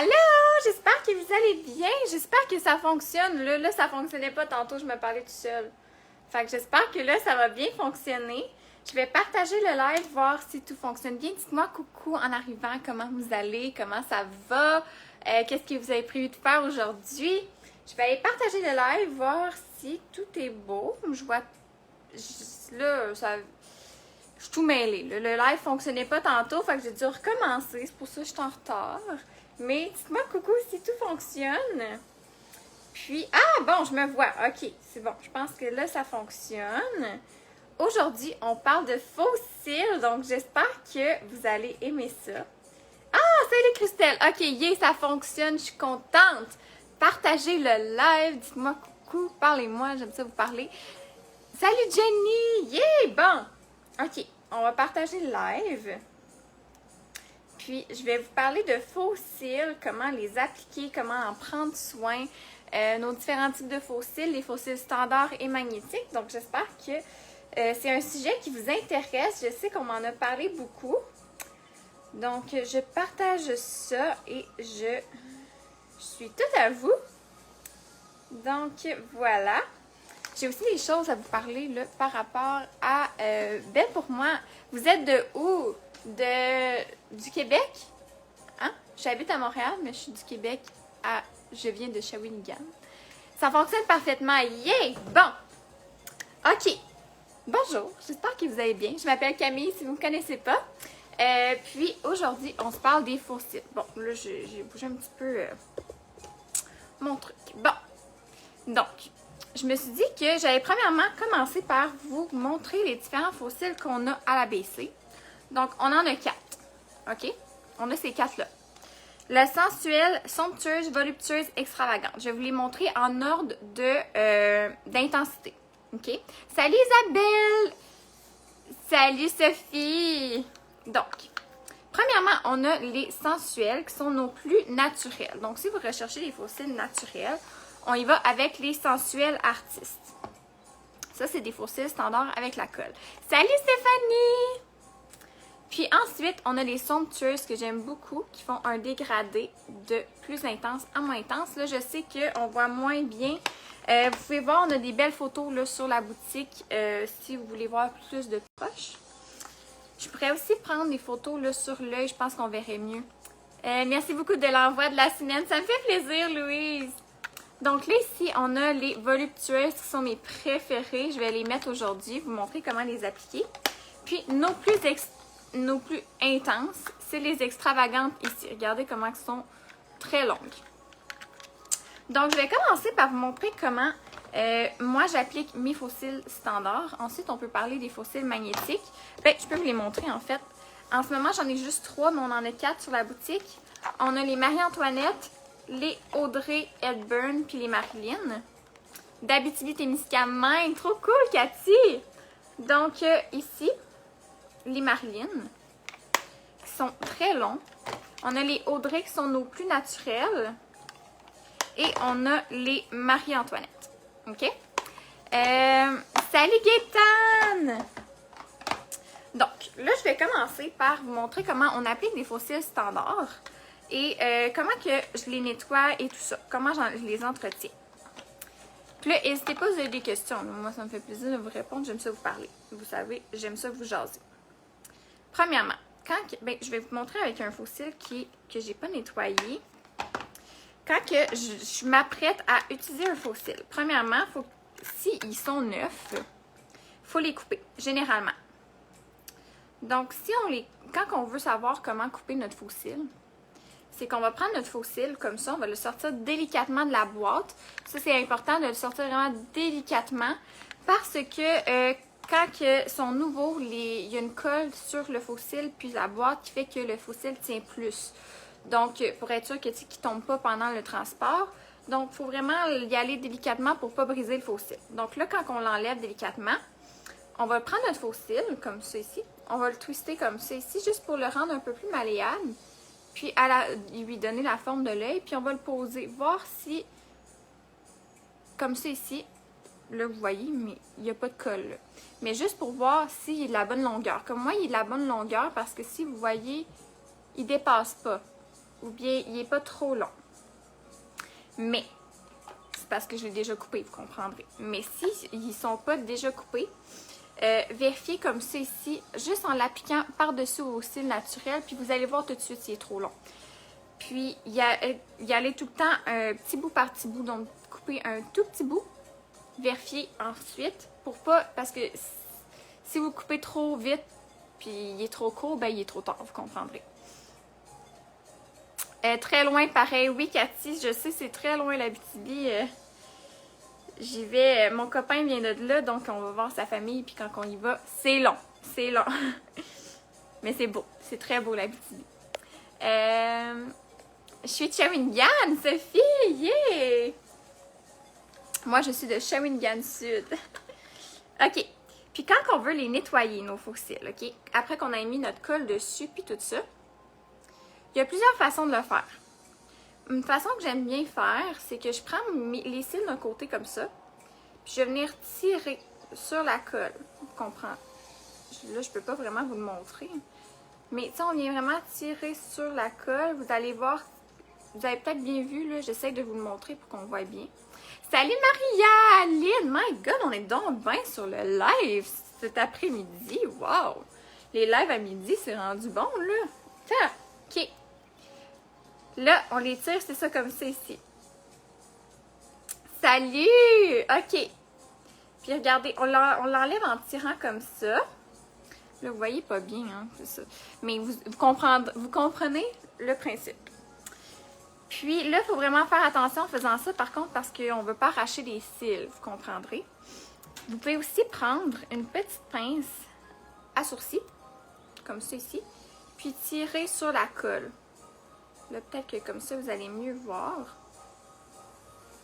Allô, j'espère que vous allez bien. J'espère que ça fonctionne. Là, ça fonctionnait pas tantôt, je me parlais tout seul. Fait que j'espère que là, ça va bien fonctionner. Je vais partager le live, voir si tout fonctionne bien. Dites-moi coucou en arrivant, comment vous allez, comment ça va, qu'est-ce que vous avez prévu de faire aujourd'hui. Je vais aller partager le live, voir si tout est beau. Je vois... Là, ça... Je suis tout mêlée. Le live fonctionnait pas tantôt, fait que j'ai dû recommencer. C'est pour ça que je suis en retard. Mais dites-moi coucou si tout fonctionne. Puis, ah bon, je me vois. Ok, c'est bon. Je pense que là, ça fonctionne. Aujourd'hui, on parle de fossiles, donc j'espère que vous allez aimer ça. Ah, salut Christelle! Ok, yeah, ça fonctionne, je suis contente. Partagez le live, dites-moi coucou, parlez-moi, j'aime ça vous parler. Salut Jenny! Yeah, bon! Ok, on va partager le live. Puis, je vais vous parler de fossiles, comment les appliquer, comment en prendre soin, nos différents types de fossiles, les fossiles standards et magnétiques. Donc, j'espère que c'est un sujet qui vous intéresse. Je sais qu'on m'en a parlé beaucoup. Donc, je partage ça et je suis tout à vous. Donc, voilà. J'ai aussi des choses à vous parler là, par rapport à... ben, pour moi, vous êtes de où? Du Québec? Hein? J'habite à Montréal, mais je suis du Québec à... Je viens de Shawinigan. Ça fonctionne parfaitement. Yeah! Bon. OK. Bonjour. J'espère que vous allez bien. Je m'appelle Camille, si vous ne me connaissez pas. Puis, aujourd'hui, on se parle des fossiles. Bon, là, j'ai bougé un petit peu mon truc. Bon. Donc, je me suis dit que j'allais premièrement commencer par vous montrer les différents fossiles qu'on a à l'ABC. Donc, on en a 4. OK? On a ces 4-là. La sensuelle, somptueuse, voluptueuse, extravagante. Je vais vous les montrer en ordre d'intensité. OK? Salut Isabelle! Salut Sophie! Donc, premièrement, on a les sensuels qui sont nos plus naturels. Donc, si vous recherchez les fossiles naturels, on y va avec les sensuels artistes. Ça, c'est des fossiles standards avec la colle. Salut Stéphanie! Puis ensuite, on a les somptueuses que j'aime beaucoup, qui font un dégradé de plus intense à moins intense. Là, je sais qu'on voit moins bien. Vous pouvez voir, on a des belles photos là, sur la boutique si vous voulez voir plus de proches. Je pourrais aussi prendre des photos là, sur l'œil, je pense qu'on verrait mieux. Merci beaucoup de l'envoi de la semaine, ça me fait plaisir Louise! Donc là, ici, on a les voluptueuses qui sont mes préférées. Je vais les mettre aujourd'hui, vous montrer comment les appliquer. Puis nos plus intenses, c'est les extravagantes ici. Regardez comment elles sont très longues. Donc, je vais commencer par vous montrer comment moi, j'applique mes fossiles standards. Ensuite, on peut parler des fossiles magnétiques. Ben, je peux vous les montrer, en fait. En ce moment, j'en ai juste 3, mais on en a 4 sur la boutique. On a les Marie-Antoinette, les Audrey Hepburn, puis les Marilyn. D'Abitibi-Témiscamingue. Trop cool, Cathy! Donc, ici, les Marilyn, qui sont très longs. On a les Audrey qui sont nos plus naturels. Et on a les Marie-Antoinette. OK? Salut Gaëtane! Donc, là, je vais commencer par vous montrer comment on applique des fossiles standards et comment que je les nettoie et tout ça. Comment je les entretiens. Puis là, n'hésitez pas à vous avez des questions. Moi, ça me fait plaisir de vous répondre. J'aime ça vous parler. Vous savez, j'aime ça vous jaser. Premièrement, je vais vous montrer avec un fossile que j'ai pas nettoyé. Quand que je m'apprête à utiliser un fossile, premièrement, s'ils sont neufs, il faut les couper, généralement. Donc, quand on veut savoir comment couper notre fossile, c'est qu'on va prendre notre fossile comme ça, on va le sortir délicatement de la boîte. Ça, c'est important de le sortir vraiment délicatement parce que quand ils sont nouveaux, il y a une colle sur le fossile puis la boîte qui fait que le fossile tient plus. Donc, pour être sûr qu'il ne tombe pas pendant le transport. Donc, il faut vraiment y aller délicatement pour ne pas briser le fossile. Donc là, quand on l'enlève délicatement, on va prendre notre fossile, comme ça ici. On va le twister comme ça ici, juste pour le rendre un peu plus malléable. Puis, lui donner la forme de l'œil. Puis, on va le poser. Voir si, comme ça ici, là, vous voyez, mais il n'y a pas de colle. Là. Mais juste pour voir s'il est de la bonne longueur. Comme moi, il est de la bonne longueur parce que si vous voyez, il ne dépasse pas. ou bien il n'est pas trop long. Mais, c'est parce que je l'ai déjà coupé, vous comprendrez. Mais si ils ne sont pas déjà coupés, vérifiez comme ça ici, juste en l'appliquant par-dessus vos cils naturels, puis vous allez voir tout de suite s'il est trop long. Puis, y aller tout le temps petit bout par petit bout, donc couper un tout petit bout, vérifiez ensuite, pour pas, parce que si vous coupez trop vite, puis il est trop court, ben il est trop tard, vous comprendrez. Très loin, pareil. Oui, Cathy, je sais, c'est très loin l'Abitibi. J'y vais. Mon copain vient de là, donc on va voir sa famille. Puis quand on y va, c'est long. C'est long. Mais c'est beau. C'est très beau l'Abitibi. Je suis de Shawinigan, Sophie! Yeah! Moi, je suis de Shawinigan Sud. OK. Puis quand on veut les nettoyer, nos fossiles, OK? Après qu'on ait mis notre colle dessus, puis tout ça, il y a plusieurs façons de le faire. Une façon que j'aime bien faire, c'est que je prends les cils d'un côté comme ça, puis je vais venir tirer sur la colle. Vous comprenez? Là, je peux pas vraiment vous le montrer. Mais tu sais, on vient vraiment tirer sur la colle. Vous allez voir, vous avez peut-être bien vu, là, j'essaie de vous le montrer pour qu'on voit bien. Salut Maria! Lynn! My God, on est donc bien sur le live cet après-midi. Wow! Les lives à midi, c'est rendu bon, là. Tiens, OK. Là, on les tire, c'est ça comme ça ici. Salut! OK. Puis regardez, on l'enlève en tirant comme ça. Là, vous voyez pas bien, hein, c'est ça. Mais vous comprenez le principe. Puis là, il faut vraiment faire attention en faisant ça, par contre, parce qu'on ne veut pas arracher les cils, vous comprendrez. Vous pouvez aussi prendre une petite pince à sourcils, comme ça ici, puis tirer sur la colle. Là, peut-être que comme ça, vous allez mieux voir.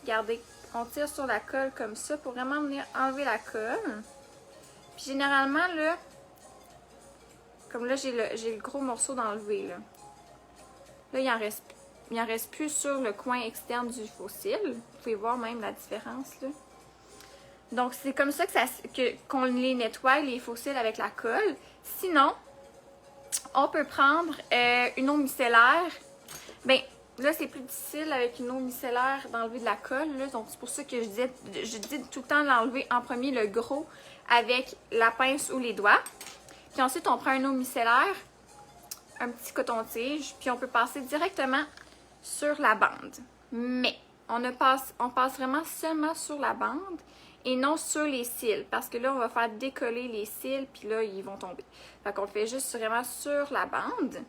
Regardez, on tire sur la colle comme ça pour vraiment venir enlever la colle. Puis généralement, là, comme là, j'ai le gros morceau d'enlever, là. Là, il en reste plus sur le coin externe du fossile. Vous pouvez voir même la différence, là. Donc, c'est comme ça qu'on les nettoie, les fossiles, avec la colle. Sinon, on peut prendre une eau micellaire. Bien, là, c'est plus difficile avec une eau micellaire d'enlever de la colle, là. Donc, c'est pour ça que je dis tout le temps d'enlever en premier le gros avec la pince ou les doigts. Puis ensuite, on prend une eau micellaire, un petit coton-tige, puis on peut passer directement sur la bande. Mais, on passe vraiment seulement sur la bande et non sur les cils. Parce que là, on va faire décoller les cils, puis là, ils vont tomber. Fait qu'on le fait juste vraiment sur la bande.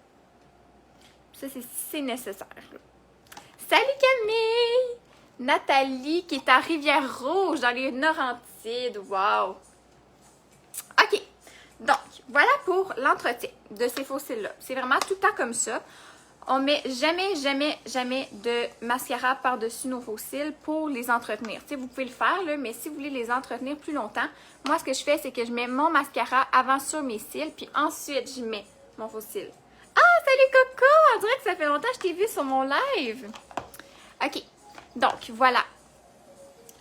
Ça, c'est nécessaire. Salut Camille! Nathalie qui est à Rivière-Rouge, dans les Laurentides. Wow! OK. Donc, voilà pour l'entretien de ces fossiles-là. C'est vraiment tout le temps comme ça. On met jamais, jamais, jamais de mascara par-dessus nos fossiles pour les entretenir. Tu sais, vous pouvez le faire, là, mais si vous voulez les entretenir plus longtemps, moi, ce que je fais, c'est que je mets mon mascara avant sur mes cils, puis ensuite, je mets mon fossile. Ah, salut Coco! On dirait que ça fait longtemps que je t'ai vu sur mon live. OK. Donc, voilà.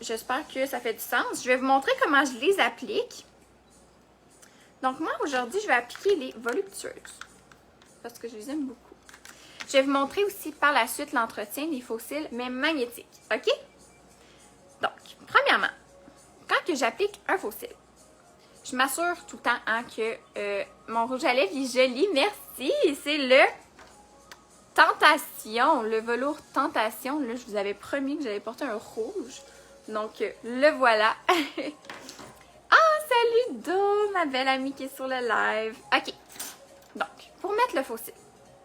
J'espère que ça fait du sens. Je vais vous montrer comment je les applique. Donc, moi, aujourd'hui, je vais appliquer les voluptueuses. Parce que je les aime beaucoup. Je vais vous montrer aussi par la suite l'entretien des fossiles, mais magnétiques. OK? Donc, premièrement, quand j'applique un fossile, je m'assure tout le temps hein, que mon rouge à lèvres est joli. Merci! C'est le Tentation, le velours Tentation. Là, je vous avais promis que j'allais porter un rouge. Donc, le voilà. Salut Do, ma belle amie qui est sur le live. OK. Donc, pour mettre le fossile,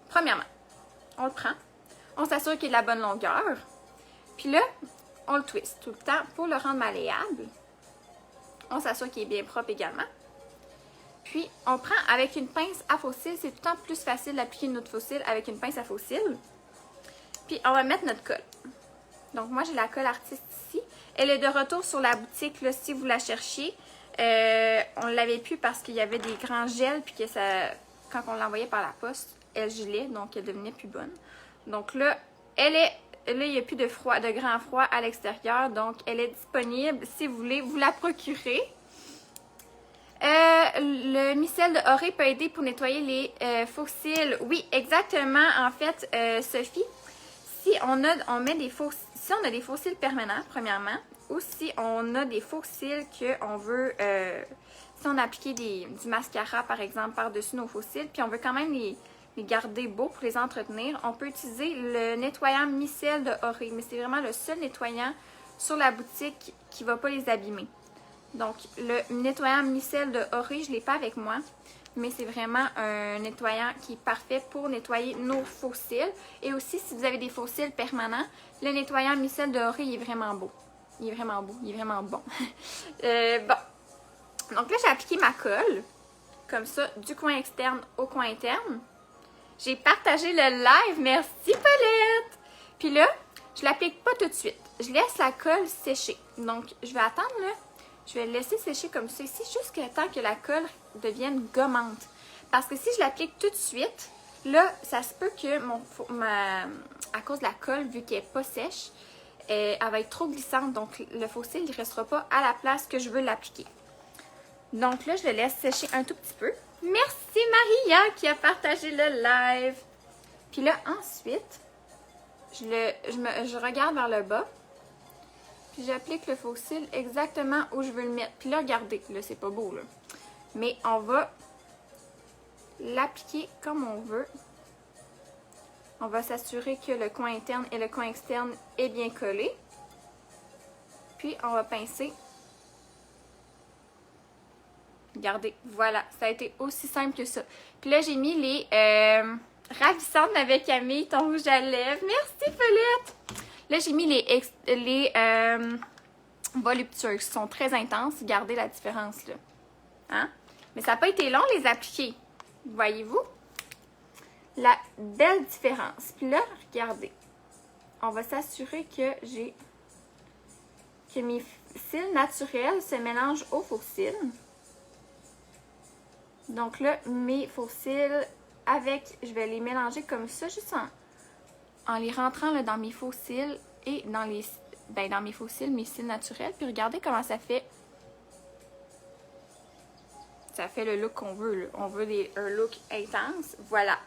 premièrement, on le prend. On s'assure qu'il est de la bonne longueur. Puis là, on le twist tout le temps pour le rendre malléable. On s'assure qu'il est bien propre également. Puis, on prend avec une pince à fossile. C'est tout le temps plus facile d'appliquer notre fossile avec une pince à fossile. Puis, on va mettre notre colle. Donc, moi, j'ai la colle artiste ici. Elle est de retour sur la boutique, là, si vous la cherchiez. On ne l'avait plus parce qu'il y avait des grands gels, puis que ça, quand on l'envoyait par la poste, elle gelait, donc elle devenait plus bonne. Donc là, là, il n'y a plus de froid, de grand froid à l'extérieur, donc elle est disponible si vous voulez vous la procurer. Le micelle de Orée peut aider pour nettoyer les fossiles. Oui, exactement. En fait, Sophie, si on a des fossiles permanents, premièrement, ou si on a des fossiles qu'on veut, si on a appliqué du mascara, par exemple, par-dessus nos fossiles, puis on veut quand même les garder beaux pour les entretenir, on peut utiliser le nettoyant micelle de Orée, mais c'est vraiment le seul nettoyant sur la boutique qui ne va pas les abîmer. Donc, le nettoyant micelle de Orée, je ne l'ai pas avec moi, mais c'est vraiment un nettoyant qui est parfait pour nettoyer nos fossiles. Et aussi, si vous avez des fossiles permanents, le nettoyant micelle de Orée, il est vraiment beau. Il est vraiment beau, il est vraiment bon. Bon. Donc là, j'ai appliqué ma colle, comme ça, du coin externe au coin interne. J'ai partagé le live, merci Paulette! Puis là, je l'applique pas tout de suite. Je laisse la colle sécher. Donc, je vais attendre là. Je vais le laisser sécher comme ça ici jusqu'à temps que la colle devienne gommante. Parce que si je l'applique tout de suite, là, ça se peut que à cause de la colle, vu qu'elle n'est pas sèche, elle va être trop glissante. Donc, le fossile ne restera pas à la place que je veux l'appliquer. Donc là, je le laisse sécher un tout petit peu. Merci Maria qui a partagé le live. Puis là, ensuite, je regarde vers le bas. Puis j'applique le fossile exactement où je veux le mettre. Puis là, regardez, là, c'est pas beau, là. Mais on va l'appliquer comme on veut. On va s'assurer que le coin interne et le coin externe est bien collé. Puis on va pincer. Regardez, voilà, ça a été aussi simple que ça. Puis là, j'ai mis les ravissantes avec Camille, ton rouge à lèvres. Merci, Paulette! Là, j'ai mis les voluptueuses qui sont très intenses. Regardez la différence, là. Hein? Mais ça n'a pas été long, les appliquer. Voyez-vous? La belle différence. Puis là, regardez. On va s'assurer que mes cils naturels se mélangent aux faux cils. Donc là, mes faux cils je vais les mélanger comme ça, juste en les rentrant là, dans mes faux cils et dans mes faux cils, mes cils naturels. Puis regardez comment ça fait. Ça fait le look qu'on veut. Là. On veut un look intense. Voilà.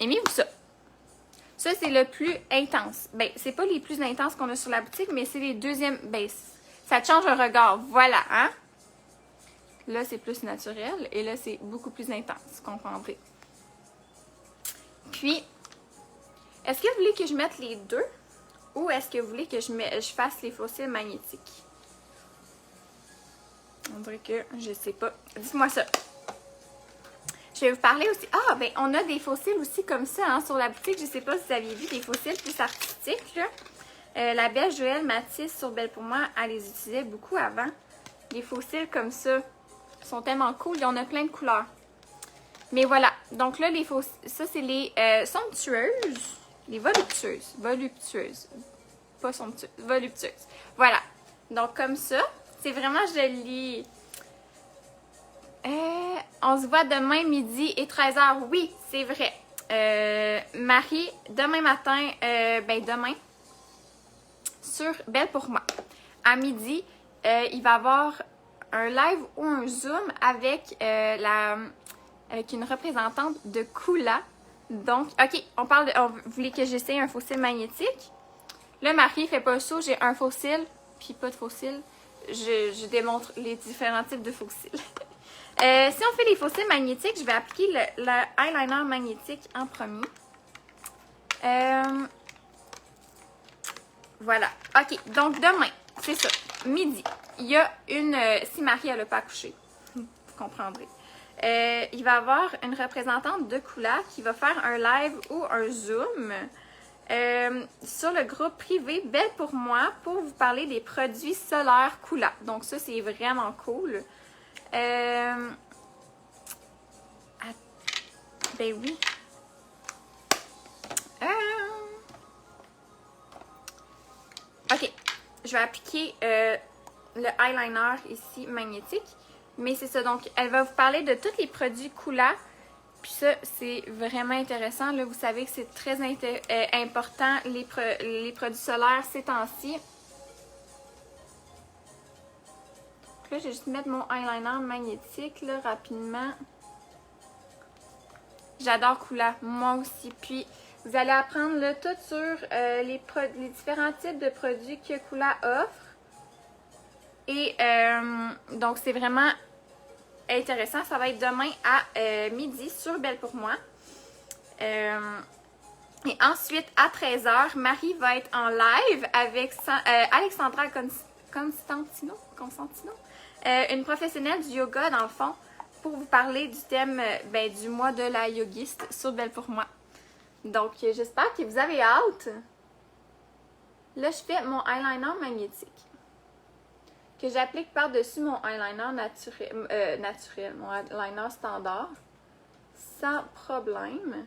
Aimez-vous ça? Ça, c'est le plus intense. Ben, c'est pas les plus intenses qu'on a sur la boutique, mais c'est les deuxièmes. Ben, ça te change un regard. Voilà, hein? Là, c'est plus naturel et là, c'est beaucoup plus intense, vous comprendrez. Puis, est-ce que vous voulez que je mette les deux ou est-ce que vous voulez que je fasse les fossiles magnétiques? On dirait que je sais pas. Dites-moi ça. Je vais vous parler aussi. Ah, ben, on a des fossiles aussi comme ça hein, sur la boutique. Je sais pas si vous aviez vu des fossiles plus artistiques. Là. La belle Joëlle Mathis sur Belle pour moi, elle les utilisait beaucoup avant. Des fossiles comme ça. Ils sont tellement cool, il y en a plein de couleurs. Mais voilà, donc là, ça c'est les somptueuses, les voluptueuses. Voluptueuses. Pas somptueuses, voluptueuses. Voilà, donc comme ça, c'est vraiment joli. On se voit demain midi et 13h. Oui, c'est vrai. Marie, demain matin, demain, sur Belle pour moi, à midi, il va y avoir un live ou un zoom avec, avec une représentante de Kula. Donc, OK, vous voulez que j'essaye un fossile magnétique? Là, Marie, fait pas ça, j'ai un fossile, puis pas de fossile. Je démontre les différents types de fossiles. Si on fait les fossiles magnétiques, je vais appliquer le eyeliner magnétique en premier. Voilà. OK, donc demain, c'est ça, midi. Il y a si Marie, elle n'a pas accouché, vous comprendrez. Il va y avoir une représentante de Kula qui va faire un live ou un zoom sur le groupe privé Belle pour moi pour vous parler des produits solaires Kula. Donc ça, c'est vraiment cool. Ben oui. OK. Je vais appliquer le eyeliner ici magnétique. Mais c'est ça. Donc, elle va vous parler de tous les produits Kula. Puis ça, c'est vraiment intéressant. Là, vous savez que c'est très important, les produits solaires ces temps-ci. là, je vais juste mettre mon eyeliner magnétique, là, rapidement. J'adore Coola, moi aussi. Puis, vous allez apprendre là, tout sur les différents types de produits que Coola offre. Et donc, c'est vraiment intéressant. Ça va être demain à midi sur Belle pour moi. Et ensuite, à 13h, Marie va être en live avec Alexandra Constantino, une professionnelle du yoga, dans le fond, pour vous parler du thème du mois de la yogiste sur Belle pour moi. Donc, j'espère que vous avez hâte. Là, je fais mon eyeliner magnétique que j'applique par-dessus mon eyeliner naturel, mon eyeliner standard, sans problème.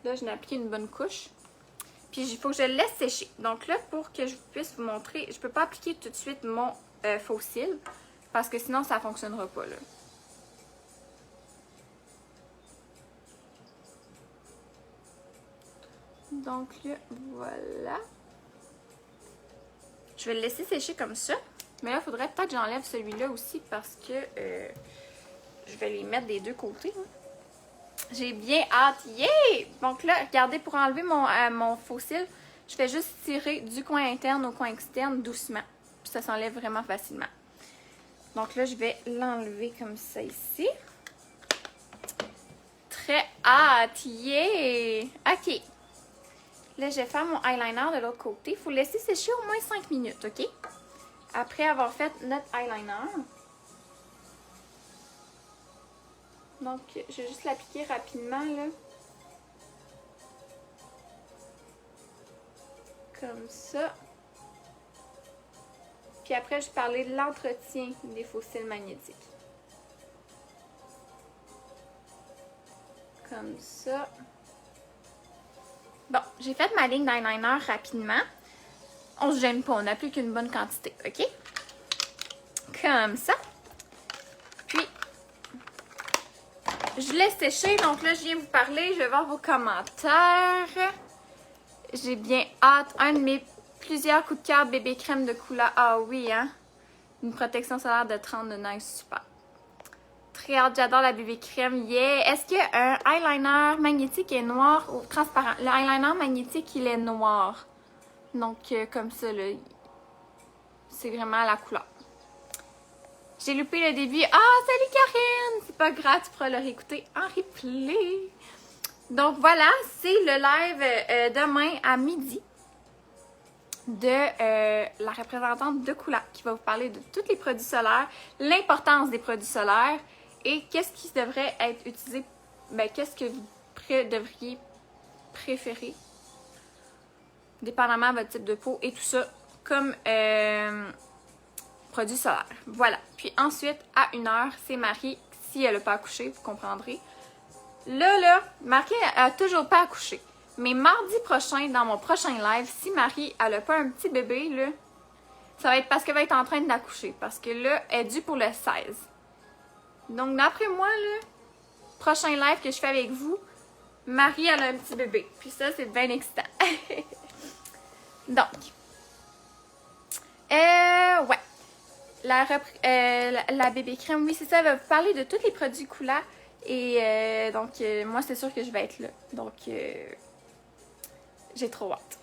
Là, je n'ai appliqué une bonne couche. Puis, il faut que je le laisse sécher. Donc là, pour que je puisse vous montrer, je ne peux pas appliquer tout de suite mon faux cils parce que sinon, ça ne fonctionnera pas, là. Donc là, voilà. Je vais le laisser sécher comme ça. Mais là, il faudrait peut-être que j'enlève celui-là aussi parce que je vais les mettre des deux côtés. Hein. J'ai bien hâte. Yeah! Donc là, regardez, pour enlever mon faux cil, je fais juste tirer du coin interne au coin externe doucement. Puis ça s'enlève vraiment facilement. Donc là, je vais l'enlever comme ça ici. Très hâte. Yeah! OK. Là, je vais faire mon eyeliner de l'autre côté. Il faut le laisser sécher au moins 5 minutes, OK? Après avoir fait notre eyeliner. Donc, je vais juste l'appliquer rapidement, là. Comme ça. Puis après, je parlais de l'entretien des faux cils magnétiques. Comme ça. Bon, j'ai fait ma ligne d'eyeliner rapidement. On se gêne pas, on n'a plus qu'une bonne quantité, OK? Comme ça. Puis, je laisse sécher. Donc là, je viens vous parler. Je vais voir vos commentaires. J'ai bien hâte. Un de mes plusieurs coups de cœur bébé crème de Coola. Ah oui, hein? Une protection solaire de 30 de nice, super. Très hâte, j'adore la bébé crème. Yeah! Est-ce qu'un eyeliner magnétique est noir ou transparent? Le eyeliner magnétique, il est noir. Donc, comme ça, là, c'est vraiment la couleur. J'ai loupé le début. Ah, salut Karine! C'est pas grave, tu pourras le réécouter en replay. Donc, voilà, c'est le live demain à midi de la représentante de Coola qui va vous parler de tous les produits solaires, l'importance des produits solaires et qu'est-ce qui devrait être utilisé, qu'est-ce que vous devriez préférer, dépendamment de votre type de peau et tout ça, comme produit solaire. Voilà. Puis ensuite, à 1h, c'est Marie. Si elle n'a pas accouché, vous comprendrez. Là, Marie n'a toujours pas accouché. Mais mardi prochain, dans mon prochain live, si Marie elle n'a pas un petit bébé, là, ça va être parce qu'elle va être en train d'accoucher. Parce que là, elle est due pour le 16. Donc, d'après moi, là, prochain live que je fais avec vous, Marie, elle a un petit bébé. Puis ça, c'est bien excitant. Donc, ouais. La bébé crème, oui, c'est ça. Elle va vous parler de tous les produits Coola. Et donc, moi, c'est sûr que je vais être là. Donc, j'ai trop hâte.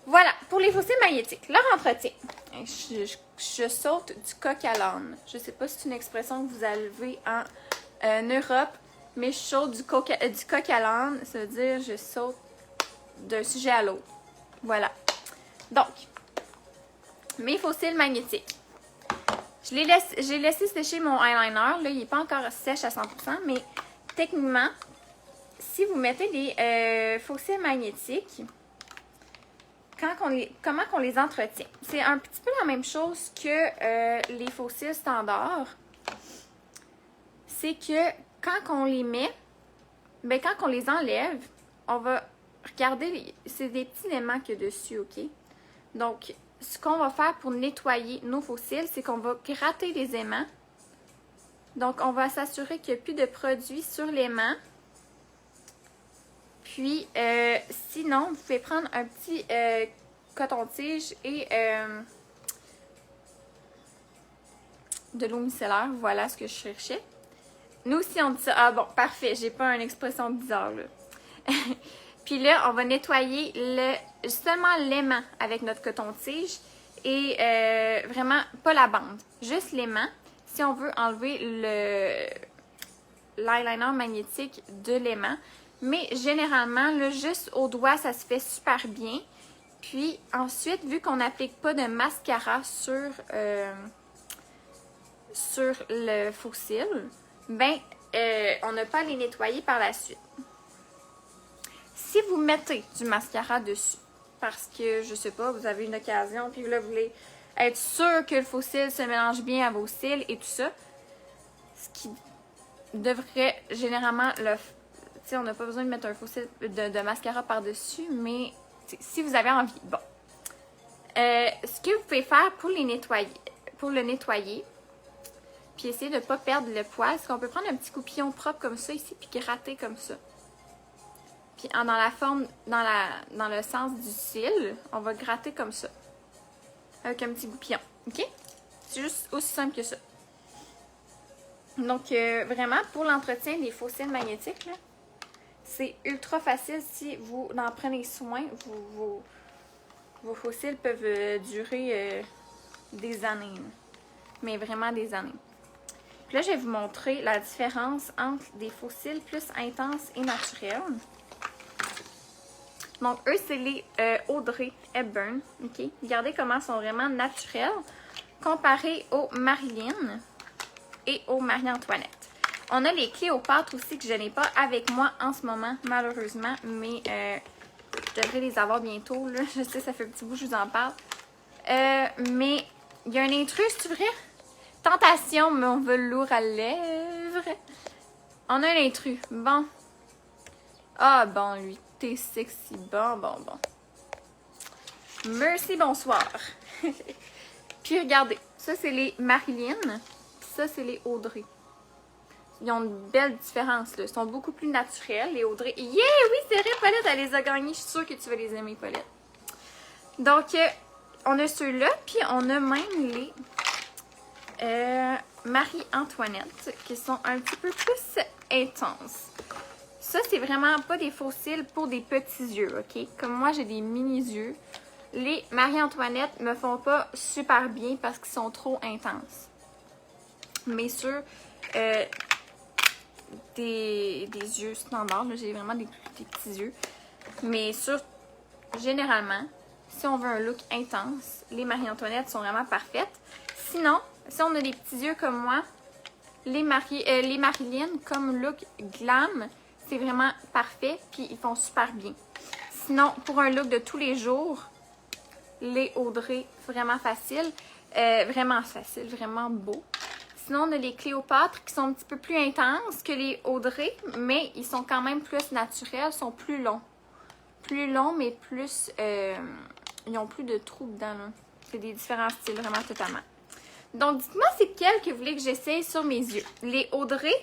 Voilà, pour les faux cils magnétiques, leur entretien. Je saute du coq à l'âne. Je sais pas si c'est une expression que vous avez en Europe, mais je saute du coq à l'âne. Ça veut dire je saute d'un sujet à l'autre. Voilà. Donc, mes faux cils magnétiques. J'ai laissé sécher mon eyeliner. Là, il n'est pas encore sèche à 100%, mais techniquement, si vous mettez des faux cils magnétiques, comment qu'on les entretient? C'est un petit peu la même chose que les faux cils standards. C'est que quand on les met, quand on les enlève, on va regarder, c'est des petits éléments qu'il y a dessus, OK? Donc, ce qu'on va faire pour nettoyer nos faux cils, c'est qu'on va gratter les aimants. Donc, on va s'assurer qu'il n'y a plus de produit sur l'aimant. Puis, sinon, vous pouvez prendre un petit coton-tige et de l'eau micellaire. Voilà ce que je cherchais. Nous aussi, on dit ça. Ah bon, parfait. J'ai pas une expression bizarre, là. Puis là, on va nettoyer seulement l'aimant avec notre coton-tige et vraiment pas la bande, juste l'aimant si on veut enlever l'eyeliner magnétique de l'aimant. Mais généralement, là, juste au doigt, ça se fait super bien. Puis ensuite, vu qu'on n'applique pas de mascara sur le faux cil, ben, on n'a pas à les nettoyer par la suite. Si vous mettez du mascara dessus, parce que, je sais pas, vous avez une occasion, puis là, vous voulez être sûr que le faux cil se mélange bien à vos cils et tout ça, ce qui devrait généralement le... Tu sais, on n'a pas besoin de mettre un faux cil de mascara par-dessus, mais si vous avez envie. Bon. Ce que vous pouvez faire pour le nettoyer, puis essayer de ne pas perdre le poil, c'est qu'on peut prendre un petit coupillon propre comme ça ici, puis gratter comme ça. Puis dans la forme, dans le sens du cil, on va gratter comme ça. Avec un petit goupillon. OK? C'est juste aussi simple que ça. Donc, vraiment, pour l'entretien des faux cils magnétiques, c'est ultra facile si vous en prenez soin. Vos faux cils peuvent durer des années. Mais vraiment des années. Puis là, je vais vous montrer la différence entre des faux cils plus intenses et naturels. Donc, eux, c'est les Audrey Hepburn. OK? Regardez comment ils sont vraiment naturels comparés aux Marilyn et aux Marie-Antoinette. On a les Cléopâtre aussi que je n'ai pas avec moi en ce moment, malheureusement. Mais je devrais les avoir bientôt. Là. Je sais, ça fait un petit bout que je vous en parle. Mais il y a un intrus, c'est vrai? Tentation, mon velours à lèvres. On a un intrus. Bon. Ah, bon, lui. T'es sexy. Bon. Merci, bonsoir. Puis regardez, ça c'est les Marilyn, ça c'est les Audrey. Ils ont une belle différence, là. Ils sont beaucoup plus naturels, les Audrey. Yeah, oui, c'est vrai, Paulette, elle les a gagnés. Je suis sûre que tu vas les aimer, Paulette. Donc, on a ceux-là, puis on a même les Marie-Antoinette, qui sont un petit peu plus intenses. Ça, c'est vraiment pas des faux cils pour des petits yeux, OK? Comme moi, j'ai des mini-yeux. Les Marie-Antoinette me font pas super bien parce qu'ils sont trop intenses. Mais sur des yeux standards, j'ai vraiment des petits yeux. Mais généralement, si on veut un look intense, les Marie-Antoinette sont vraiment parfaites. Sinon, si on a des petits yeux comme moi, les Marilyn, comme look glam, c'est vraiment parfait, puis ils font super bien. Sinon, pour un look de tous les jours, les Audrey, vraiment facile. Vraiment beau. Sinon, on a les Cléopâtre qui sont un petit peu plus intenses que les Audrey, mais ils sont quand même plus naturels, sont plus longs. Plus longs, mais plus... ils ont plus de trous dedans. C'est des différents styles, vraiment totalement. Donc, dites-moi c'est quel que vous voulez que j'essaye sur mes yeux. Les Audrey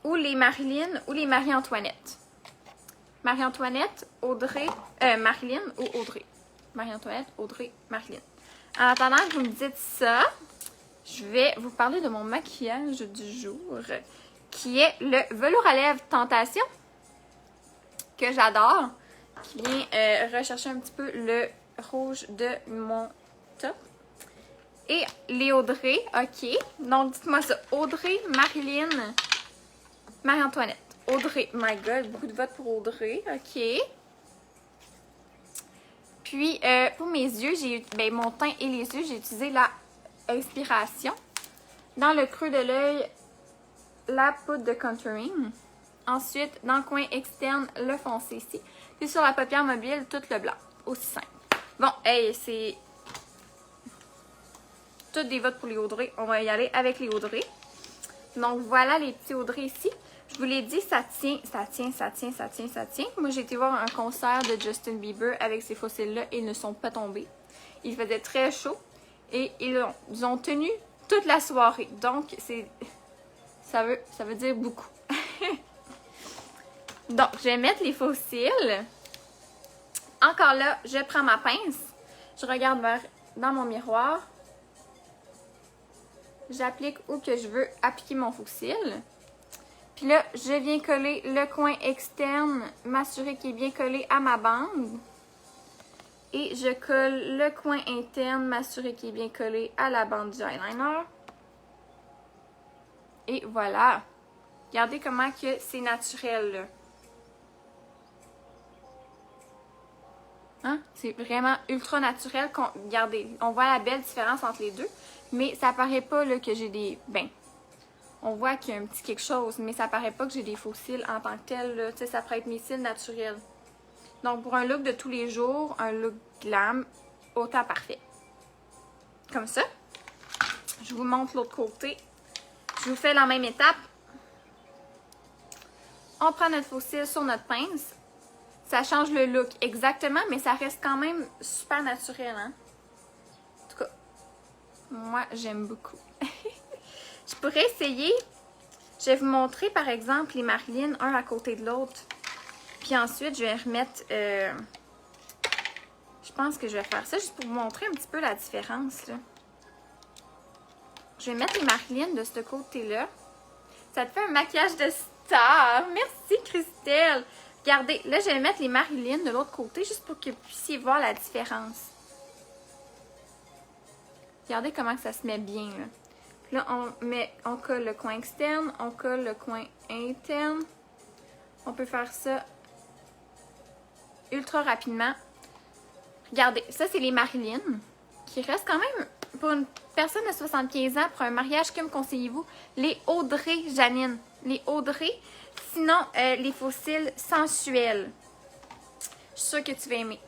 ou les Marilyn ou les Marie-Antoinette. Marie-Antoinette, Audrey, Marilyn ou Audrey. Marie-Antoinette, Audrey, Marilyn. En attendant que vous me dites ça, je vais vous parler de mon maquillage du jour, qui est le velours à lèvres Tentation, que j'adore, qui vient rechercher un petit peu le rouge de mon top. Et les Audrey, OK. Donc, dites-moi ça. Audrey, Marilyn, Marie-Antoinette. Audrey, my God, beaucoup de votes pour Audrey, OK. Puis, pour mes yeux, mon teint et les yeux, j'ai utilisé la Inspiration. Dans le creux de l'œil, la poudre de contouring. Ensuite, dans le coin externe, le foncé ici. Puis sur la paupière mobile, tout le blanc. Aussi simple. Bon, hey, c'est... Toutes des votes pour les Audrey. On va y aller avec les Audrey. Donc, voilà les petits Audrey ici. Je vous l'ai dit, ça tient. Moi, j'ai été voir un concert de Justin Bieber avec ces fossiles-là et ils ne sont pas tombés. Il faisait très chaud et ils ont tenu toute la soirée. Donc, ça veut dire beaucoup. Donc, je vais mettre les fossiles encore là, je prends ma pince, je regarde dans mon miroir, j'applique où que je veux appliquer mon faux cil. Puis là, je viens coller le coin externe, m'assurer qu'il est bien collé à ma bande. Et je colle le coin interne, m'assurer qu'il est bien collé à la bande du eyeliner. Et voilà. Regardez comment que c'est naturel, là. Hein? C'est vraiment ultra naturel. Regardez, on voit la belle différence entre les deux. Mais ça paraît pas là, que j'ai des... Ben, on voit qu'il y a un petit quelque chose, mais ça paraît pas que j'ai des faux cils en tant que tel. Là. Tu sais, ça pourrait être mes cils naturels. Donc, pour un look de tous les jours, un look glam, autant parfait. Comme ça. Je vous montre l'autre côté. Je vous fais la même étape. On prend notre faux cil sur notre pince. Ça change le look exactement, mais ça reste quand même super naturel. Hein? En tout cas, moi, j'aime beaucoup. Je pourrais essayer. Je vais vous montrer, par exemple, les Marilyn, un à côté de l'autre. Puis ensuite, je vais remettre... je pense que je vais faire ça juste pour vous montrer un petit peu la différence. Là. Je vais mettre les Marilyn de ce côté-là. Ça te fait un maquillage de star. Merci, Christelle. Regardez, là, je vais mettre les Marilyn de l'autre côté juste pour que vous puissiez voir la différence. Regardez comment ça se met bien, là. Puis là, on colle le coin externe, on colle le coin interne. On peut faire ça ultra rapidement. Regardez, ça, c'est les Marilyn, qui restent quand même, pour une personne de 75 ans, pour un mariage, que me conseillez-vous? Les Audrey, Janine. Les Audrey. Sinon, les faux cils sensuels. Je suis sûre que tu vas aimer.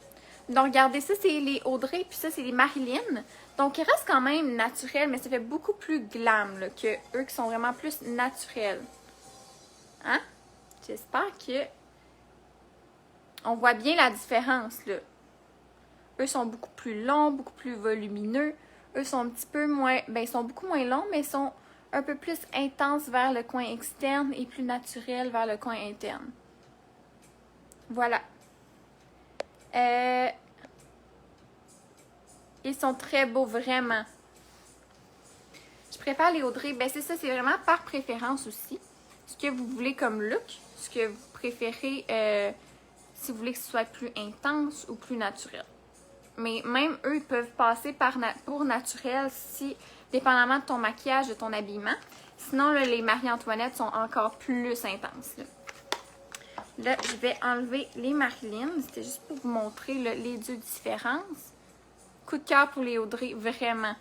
Donc, regardez, ça, c'est les Audrey, puis ça, c'est les Marilyn. Donc, ils restent quand même naturels, mais ça fait beaucoup plus glam là, que eux qui sont vraiment plus naturels. Hein? J'espère que on voit bien la différence, là. Eux sont beaucoup plus longs, beaucoup plus volumineux. Eux sont un petit peu moins... Ben, ils sont beaucoup moins longs, mais ils sont un peu plus intenses vers le coin externe et plus naturels vers le coin interne. Voilà. Ils sont très beaux, vraiment. Je préfère les Audrey. Ben, c'est ça, c'est vraiment par préférence aussi. Ce que vous voulez comme look, ce que vous préférez, si vous voulez que ce soit plus intense ou plus naturel. Mais même eux, ils peuvent passer pour naturel si, dépendamment de ton maquillage, de ton habillement. Sinon, là, les Marie-Antoinette sont encore plus intenses. Là, je vais enlever les Marilyn. C'était juste pour vous montrer là, les deux différences. Coup de cœur pour les Audrey, vraiment.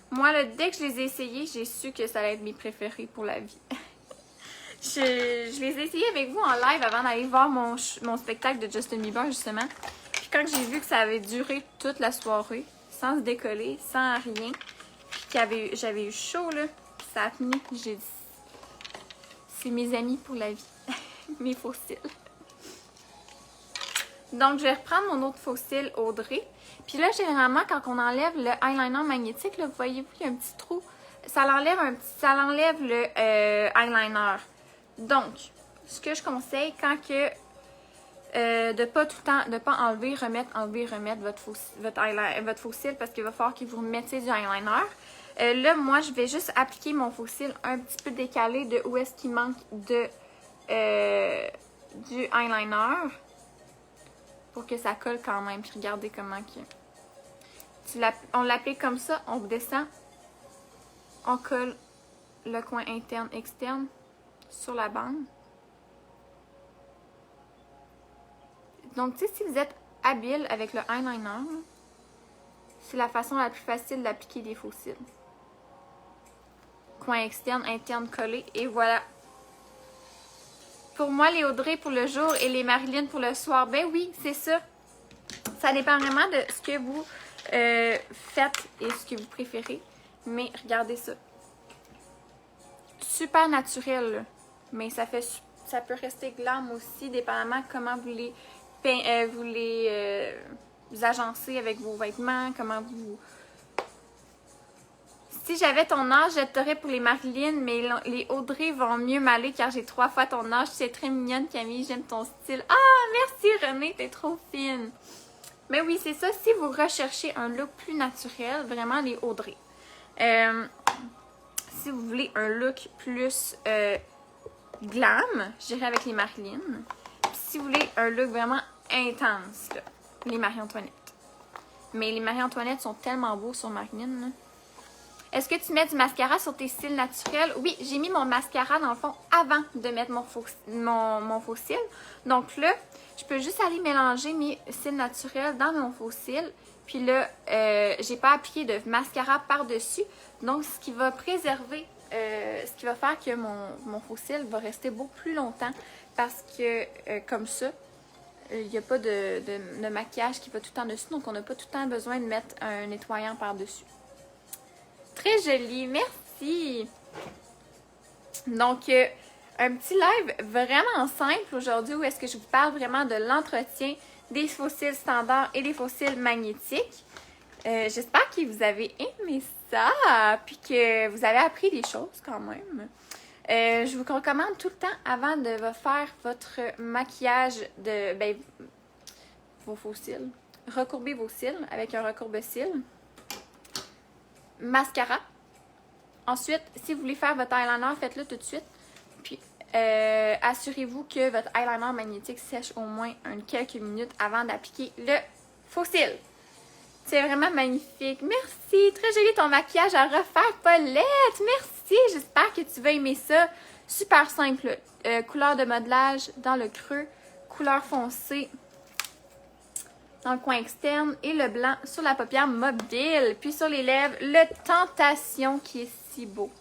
Moi, là, dès que je les ai essayés, j'ai su que ça allait être mes préférés pour la vie. je les ai essayés avec vous en live avant d'aller voir mon spectacle de Justin Bieber, justement. Puis quand j'ai vu que ça avait duré toute la soirée, sans se décoller, sans rien, puis j'avais eu chaud, là, ça a tenu, j'ai dit, c'est mes amis pour la vie. Mes faux cils. Donc, je vais reprendre mon autre faux cil Audrey. Puis là, généralement, quand on enlève le eyeliner magnétique, là, voyez-vous, il y a un petit trou. Ça l'enlève le eyeliner. Donc, ce que je conseille, quand que de pas tout le temps, de pas enlever, remettre votre faux cil parce qu'il va falloir que vous remettiez du eyeliner. Là, moi, je vais juste appliquer mon faux cil un petit peu décalé de où est-ce qu'il manque de du eyeliner pour que ça colle quand même. Puis regardez comment on l'applique comme ça, on descend, on colle le coin interne externe sur la bande. Donc, tu sais, si vous êtes habile avec le eyeliner, c'est la façon la plus facile d'appliquer des faux cils. Coin externe, interne collé, et voilà. Pour moi, les Audrey pour le jour et les Marilyn pour le soir. Ben oui, c'est ça. Ça dépend vraiment de ce que vous faites et ce que vous préférez. Mais regardez ça. Super naturel, là. Mais ça peut rester glam aussi, dépendamment comment vous les agencez avec vos vêtements, comment vous Si j'avais ton âge, je t'aurais pour les Marilyn, mais les Audrey vont mieux m'aller car j'ai 3 fois ton âge. Tu es très mignonne, Camille, j'aime ton style. Ah, merci Renée, t'es trop fine. Mais oui, c'est ça, si vous recherchez un look plus naturel, vraiment les Audrey. Si vous voulez un look plus glam, j'irai avec les Marilyn. Puis si vous voulez un look vraiment intense, là, les Marie-Antoinette. Mais les Marie-Antoinette sont tellement beaux sur Marilyn, là. Est-ce que tu mets du mascara sur tes cils naturels? Oui, j'ai mis mon mascara dans le fond avant de mettre mon faux cil. Donc là, je peux juste aller mélanger mes cils naturels dans mon faux cil. Puis là, j'ai pas appliqué de mascara par-dessus. Donc, ce qui va préserver, ce qui va faire que mon faux cil va rester beaucoup plus longtemps. Parce que comme ça, il n'y a pas de maquillage qui va tout le temps dessus. Donc, on n'a pas tout le temps besoin de mettre un nettoyant par-dessus. Très joli, merci! Donc, un petit live vraiment simple aujourd'hui où est-ce que je vous parle vraiment de l'entretien des faux cils standards et des faux cils magnétiques. J'espère que vous avez aimé ça, puis que vous avez appris des choses quand même. Je vous recommande tout le temps, avant de faire votre maquillage de vos faux cils, recourbez vos cils avec un recourbe-cils. Mascara. Ensuite, si vous voulez faire votre eyeliner, faites-le tout de suite. Puis, assurez-vous que votre eyeliner magnétique sèche au moins quelques minutes avant d'appliquer le faux cil. C'est vraiment magnifique. Merci. Très joli ton maquillage à refaire, Paulette. Merci. J'espère que tu vas aimer ça. Super simple. Couleur de modelage dans le creux. Couleur foncée dans le coin externe et le blanc sur la paupière mobile. Puis sur les lèvres, le Tentation qui est si beau.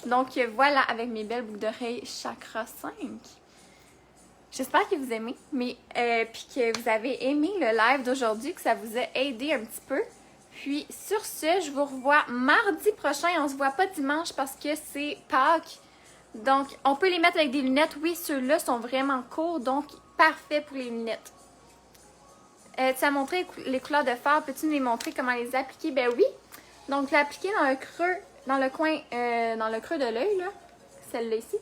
Donc voilà, avec mes belles boucles d'oreilles Chakra 5. J'espère que vous aimez, puis que vous avez aimé le live d'aujourd'hui, que ça vous a aidé un petit peu. Puis sur ce, je vous revois mardi prochain. On se voit pas dimanche parce que c'est Pâques. Donc on peut les mettre avec des lunettes. Oui, ceux-là sont vraiment courts, donc parfait pour les lunettes. Tu as montré les couleurs de fard. Peux-tu nous les montrer comment les appliquer? Ben oui. Donc, l'appliquer dans le creux, dans le creux de l'œil, là. Celle-là ici.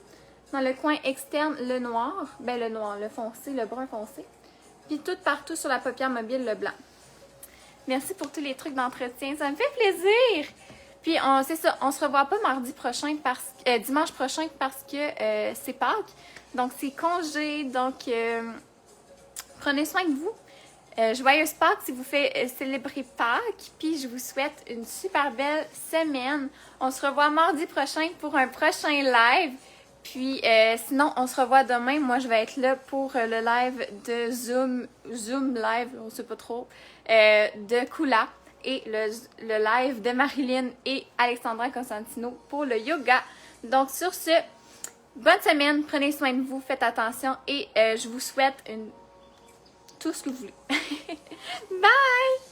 Dans le coin externe, le noir. Ben, le noir, le foncé, le brun foncé. Puis tout partout sur la paupière mobile, le blanc. Merci pour tous les trucs d'entretien. Ça me fait plaisir. Puis, c'est ça. On se revoit pas mardi prochain, dimanche prochain, parce que c'est Pâques. Donc, c'est congé. Donc, prenez soin de vous. Joyeuse Pâques si vous faites célébrer Pâques. Puis je vous souhaite une super belle semaine. On se revoit mardi prochain pour un prochain live. Puis sinon, on se revoit demain. Moi, je vais être là pour le live de Zoom live, on sait pas trop, de Kula. Et le live de Marilyn et Alexandra Constantino pour le yoga. Donc sur ce, bonne semaine. Prenez soin de vous. Faites attention. Et je vous souhaite tout ce que vous voulez. Bye!